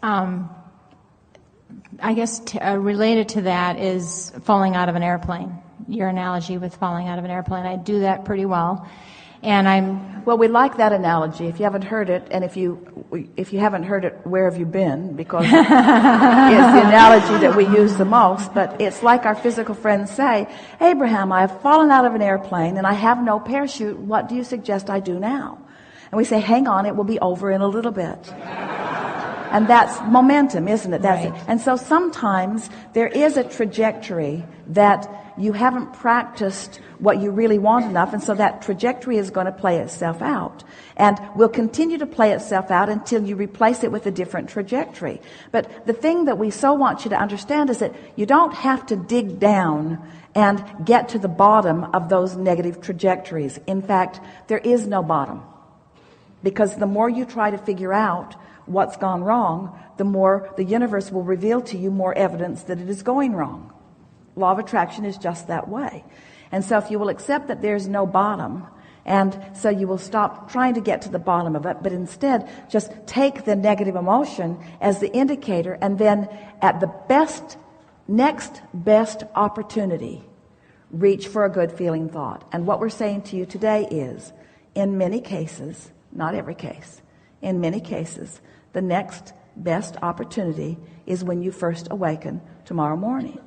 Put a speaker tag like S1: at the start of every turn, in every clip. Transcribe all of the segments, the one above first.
S1: I guess related to that is falling out of an airplane. Your analogy with falling out of an airplane. I do that pretty well. And
S2: Well, we like that analogy. If you haven't heard it, and if you haven't heard it, where have you been? Because it's the analogy that we use the most. But it's like our physical friends say, Abraham, I have fallen out of an airplane and I have no parachute. What do you suggest I do now? And we say, hang on, it will be over in a little bit. And that's momentum, isn't it? That's
S1: right.
S2: it. And so sometimes there is a trajectory that you haven't practiced what you really want enough, and so that trajectory is going to play itself out. And will continue to play itself out until you replace it with a different trajectory. But the thing that we so want you to understand is that you don't have to dig down and get to the bottom of those negative trajectories. In fact, there is no bottom. Because the more you try to figure out what's gone wrong, the more the universe will reveal to you more evidence that it is going wrong. Law of attraction is just that way. And so if you will accept that there's no bottom, and so you will stop trying to get to the bottom of it, but instead just take the negative emotion as the indicator, and then at the next best opportunity, reach for a good feeling thought. And what we're saying to you today is, in many cases, not every case, in many cases, the next best opportunity is when you first awaken tomorrow morning.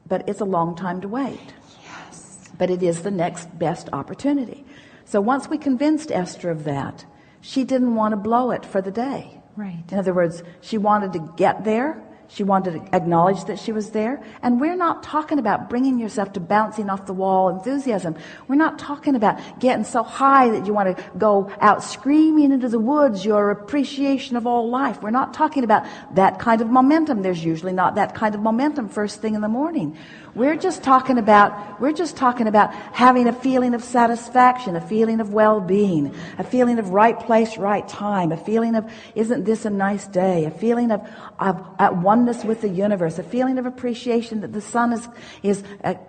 S2: But it's a long time to wait.
S1: yes,
S2: But it is the next best opportunity. So once we convinced Esther of that, she didn't want to blow it for the day.
S1: right.
S2: In other words, she wanted to get there. She wanted to acknowledge that she was there. And we're not talking about bringing yourself to bouncing off the wall enthusiasm. We're not talking about getting so high that you want to go out screaming into the woods your appreciation of all life. We're not talking about that kind of momentum. There's usually not that kind of momentum first thing in the morning. We're just talking about having a feeling of satisfaction, a feeling of well-being, a feeling of right place, right time, a feeling of, isn't this a nice day, a feeling of at oneness with the universe, a feeling of appreciation that the sun is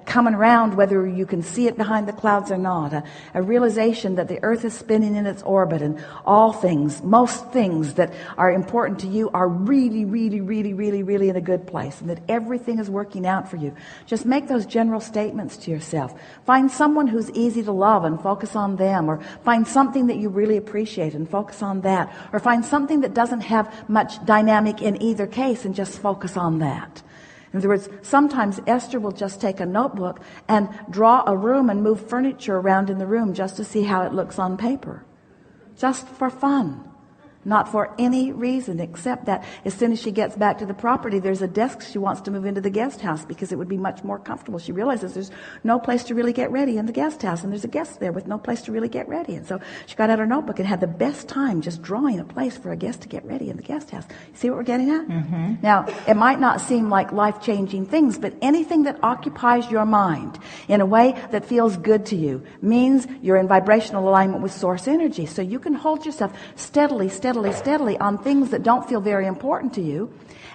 S2: coming around whether you can see it behind the clouds or not, a realization that the earth is spinning in its orbit, and all things, most things that are important to you are really, really, really, really, really in a good place, and that everything is working out for you. Just make those general statements to yourself. Find someone who's easy to love and focus on them, or find something that you really appreciate and focus on that, or find something that doesn't have much dynamic in either case and just focus on that. In other words, sometimes Esther will just take a notebook and draw a room and move furniture around in the room just to see how it looks on paper. Just for fun. Not for any reason except that as soon as she gets back to the property, there's a desk she wants to move into the guest house because it would be much more comfortable. She realizes there's no place to really get ready in the guest house, and there's a guest there with no place to really get ready. And so she got out her notebook and had the best time just drawing a place for a guest to get ready in the guest house. You see what we're getting at?
S1: Mm-hmm.
S2: Now, it might not seem like life-changing things, but anything that occupies your mind in a way that feels good to you means you're in vibrational alignment with source energy. So you can hold yourself steadily on things that don't feel very important to you.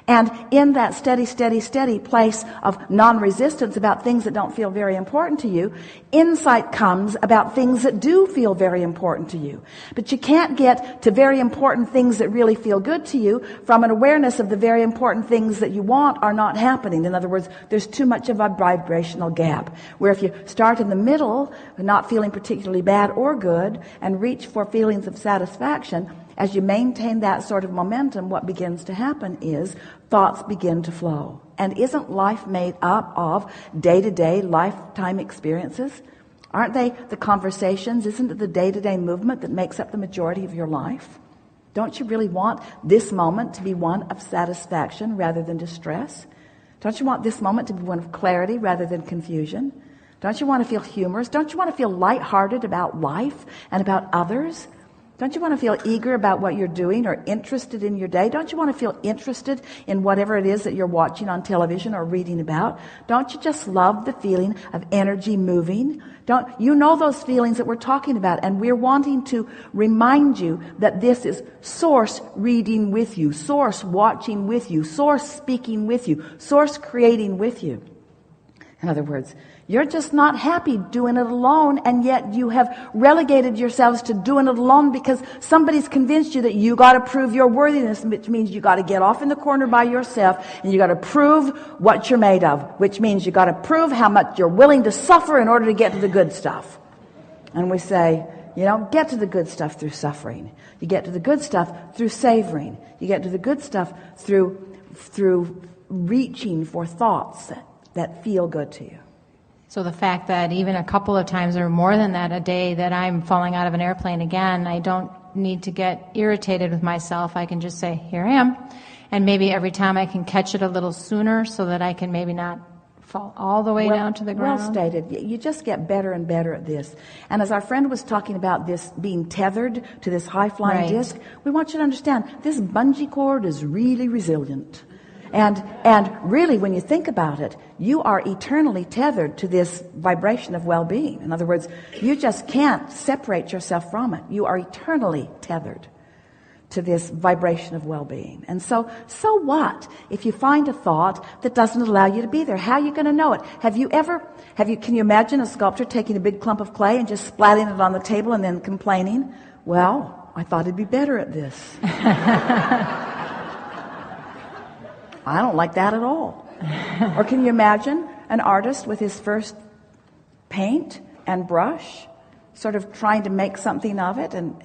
S2: And in that steady place of non-resistance about things that don't feel very important to you, insight comes about things that do feel very important to you. But you can't get to very important things that really feel good to you from an awareness of the very important things that you want are not happening. In other words, there's too much of a vibrational gap. Where if you start in the middle, not feeling particularly bad or good, and reach for feelings of satisfaction, as you maintain that sort of momentum, what begins to happen is thoughts begin to flow. And isn't life made up of day-to-day, lifetime experiences? Aren't they the conversations? Isn't it the day-to-day movement that makes up the majority of your life? Don't you really want this moment to be one of satisfaction rather than distress? Don't you want this moment to be one of clarity rather than confusion? Don't you want to feel humorous? Don't you want to feel lighthearted about life and about others? Don't you want to feel eager about what you're doing or interested in your day? Don't you want to feel interested in whatever it is that you're watching on television or reading about? Don't you just love the feeling of energy moving? Don't you know those feelings that we're talking about? And we're wanting to remind you that this is Source reading with you, Source watching with you, Source speaking with you, Source creating with you. In other words, You're just not happy doing it alone, and yet you have relegated yourselves to doing it alone because somebody's convinced you that you got to prove your worthiness, which means you got to get off in the corner by yourself, and you got to prove what you're made of, which means you got to prove how much you're willing to suffer in order to get to the good stuff. And we say, you don't get to the good stuff through suffering. You get to the good stuff through savoring. You get to the good stuff through reaching for thoughts that feel good to you.
S1: So the fact that even a couple of times or more than that a day that I'm falling out of an airplane again, I don't need to get irritated with myself. I can just say, here I am. And maybe every time I can catch it a little sooner so that I can maybe not fall all the way down to the ground.
S2: Well stated. You just get better and better at this. And as our friend was talking about this being tethered to this high-flying disc, we want you to understand this bungee cord is really resilient. And really, when you think about it, you are eternally tethered to this vibration of well-being. In other words, you just can't separate yourself from it. You are eternally tethered to this vibration of well-being. And so what if you find a thought that doesn't allow you to be there? How are you going to know it? Can you imagine a sculptor taking a big clump of clay and just splatting it on the table and then complaining, well, I thought I'd be better at this. I don't like that at all. Or can you imagine an artist with his first paint and brush sort of trying to make something of it? And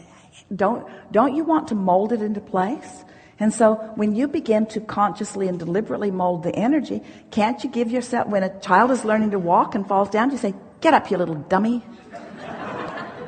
S2: don't you want to mold it into place? And so when you begin to consciously and deliberately mold the energy, can't you give yourself, when a child is learning to walk and falls down, you say, get up, you little dummy.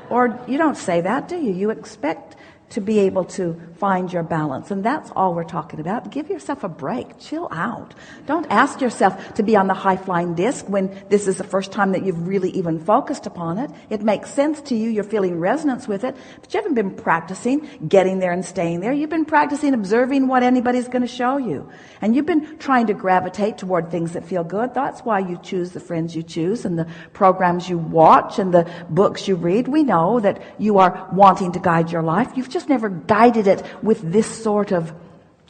S2: Or you don't say that, do you? You expect to be able to find your balance. And that's all we're talking about. Give yourself a break. Chill out. Don't ask yourself to be on the high-flying disc when this is the first time that you've really even focused upon it. It makes sense to you. You're feeling resonance with it. But you haven't been practicing getting there and staying there. You've been practicing observing what anybody's going to show you. And you've been trying to gravitate toward things that feel good. That's why you choose the friends you choose and the programs you watch and the books you read. We know that you are wanting to guide your life. You've just never guided it with this sort of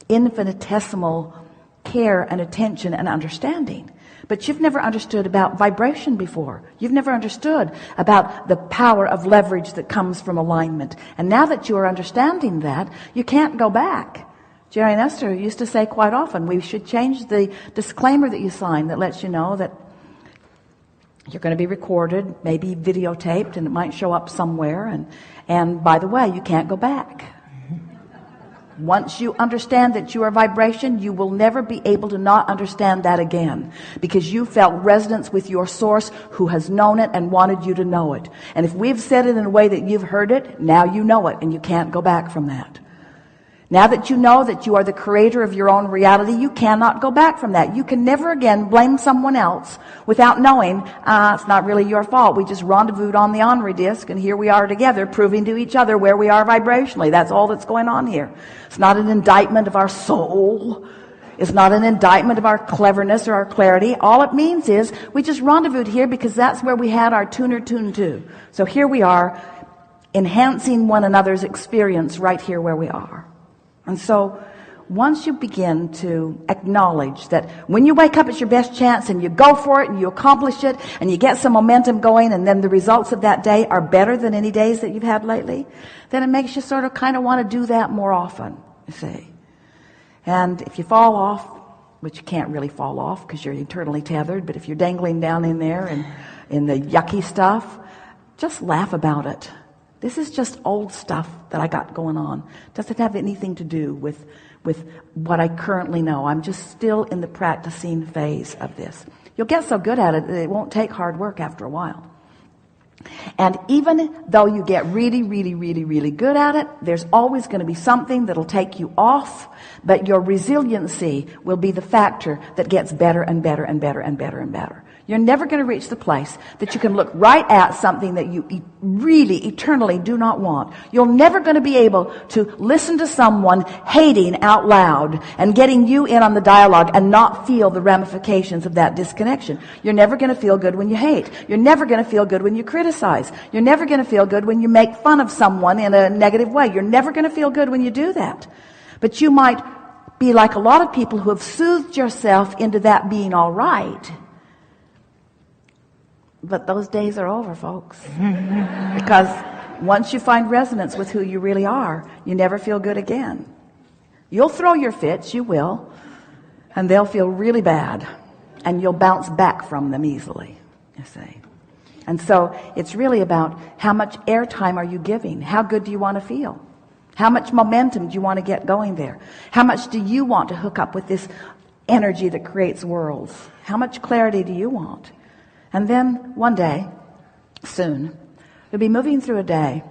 S2: infinitesimal care and attention and understanding. But you've never understood about vibration before. You've never understood about the power of leverage that comes from alignment. And now that you are understanding that, you can't go back. Jerry and Esther used to say quite often, we should change the disclaimer that you sign that lets you know that you're going to be recorded, maybe videotaped, and it might show up somewhere. And by the way, you can't go back. Once you understand that you are vibration, you will never be able to not understand that again, because you felt resonance with your source who has known it and wanted you to know it. And if we've said it in a way that you've heard it, now you know it and you can't go back from that. Now that you know that you are the creator of your own reality, you cannot go back from that. You can never again blame someone else without knowing, it's not really your fault. We just rendezvoused on the Henri disc, and here we are together proving to each other where we are vibrationally. That's all that's going on here. It's not an indictment of our soul. It's not an indictment of our cleverness or our clarity. All it means is we just rendezvoused here because that's where we had our tuner tuned to. So here we are, enhancing one another's experience right here where we are. And so once you begin to acknowledge that when you wake up it's your best chance and you go for it and you accomplish it and you get some momentum going, and then the results of that day are better than any days that you've had lately, then it makes you sort of kind of want to do that more often, you see. And if you fall off, which you can't really fall off because you're eternally tethered, but if you're dangling down in there and in the yucky stuff, just laugh about it. This is just old stuff that I got going on. Doesn't have anything to do with what I currently know. I'm just still in the practicing phase of this. You'll get so good at it that it won't take hard work after a while. And even though you get really, really, really, really good at it, there's always going to be something that'll take you off, but your resiliency will be the factor that gets better and better and better and better and better. You're never going to reach the place that you can look right at something that you really eternally do not want. You're never going to be able to listen to someone hating out loud and getting you in on the dialogue and not feel the ramifications of that disconnection. You're never going to feel good when you hate. You're never going to feel good when you criticize. You're never going to feel good when you make fun of someone in a negative way. You're never going to feel good when you do that. But you might be like a lot of people who have soothed yourself into that being all right. But those days are over, folks. Because once you find resonance with who you really are, you never feel good again. You'll throw your fits, you will, and they'll feel really bad, and you'll bounce back from them easily, you see. And so it's really about how much airtime are you giving? How good do you want to feel? How much momentum do you want to get going there? How much do you want to hook up with this energy that creates worlds? How much clarity do you want? And then one day, soon, you'll be moving through a day,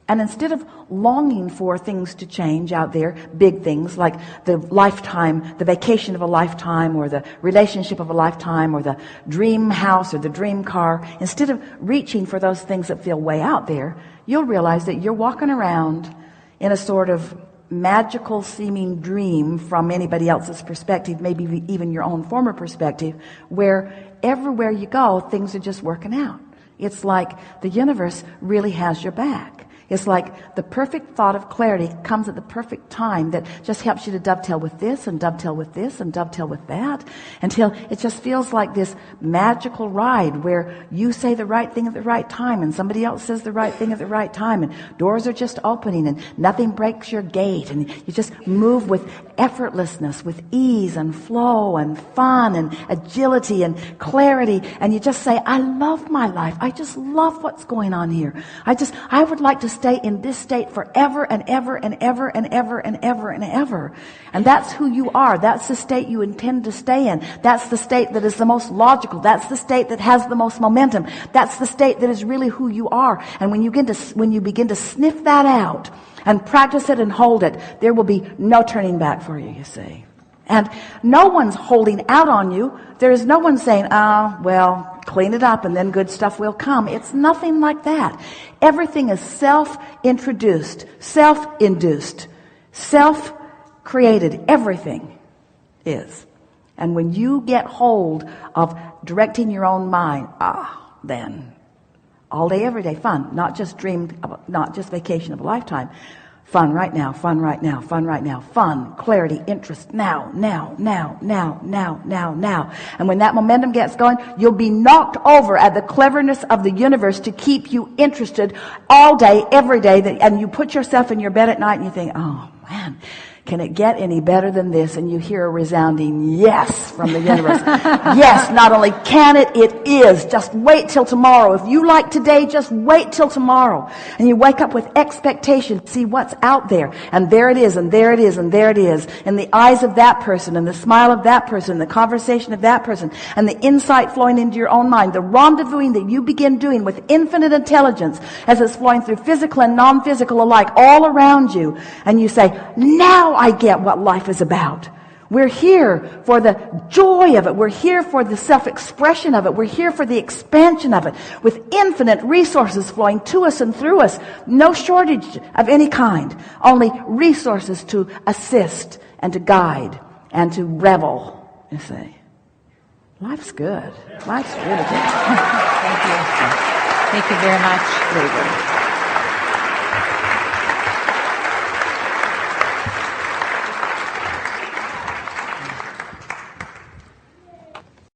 S2: and instead of longing for things to change out there, big things like the lifetime, the vacation of a lifetime, or the relationship of a lifetime, or the dream house or the dream car, instead of reaching for those things that feel way out there, you'll realize that you're walking around in a sort of magical seeming dream from anybody else's perspective, maybe even your own former perspective, where everywhere you go, things are just working out. It's like the universe really has your back. It's like the perfect thought of clarity comes at the perfect time that just helps you to dovetail with this and dovetail with this and dovetail with that, until it just feels like this magical ride where you say the right thing at the right time and somebody else says the right thing at the right time, and doors are just opening and nothing breaks your gait, and you just move with effortlessness, with ease and flow and fun and agility and clarity, and you just say, I love my life. I just love what's going on here. I would like to stay in this state forever and ever and ever and ever and ever and ever. And that's who you are. That's the state you intend to stay in. That's the state that is the most logical. That's the state that has the most momentum. That's the state that is really who you are. And when you begin to sniff that out and practice it and hold it, there will be no turning back for you, you see. And no one's holding out on you. There is no one saying, well, clean it up and then good stuff will come. It's nothing like that. Everything is self-introduced, self-induced, self-created. Everything is. And when you get hold of directing your own mind, then all day, every day, fun. Not just vacation of a lifetime. Fun right now, fun right now, fun right now, fun, clarity, interest, now. And when that momentum gets going, you'll be knocked over at the cleverness of the universe to keep you interested all day, every day. And you put yourself in your bed at night and you think, oh man, can it get any better than this? And you hear a resounding yes from the universe. Yes, not only can it, it is. Just wait till tomorrow. If you like today, just wait till tomorrow. And you wake up with expectation, see what's out there. And there it is, and there it is, and there it is. In the eyes of that person, and the smile of that person, the conversation of that person, and the insight flowing into your own mind, the rendezvousing that you begin doing with infinite intelligence as it's flowing through physical and non-physical alike all around you. And you say, now I get what life is about. We're here for the joy of it. We're here for the self-expression of it. We're here for the expansion of it, with infinite resources flowing to us and through us. No shortage of any kind. Only resources to assist and to guide and to revel, you see. Life's good. Life's really good.
S1: Thank you. Thank you very much.
S2: Really good.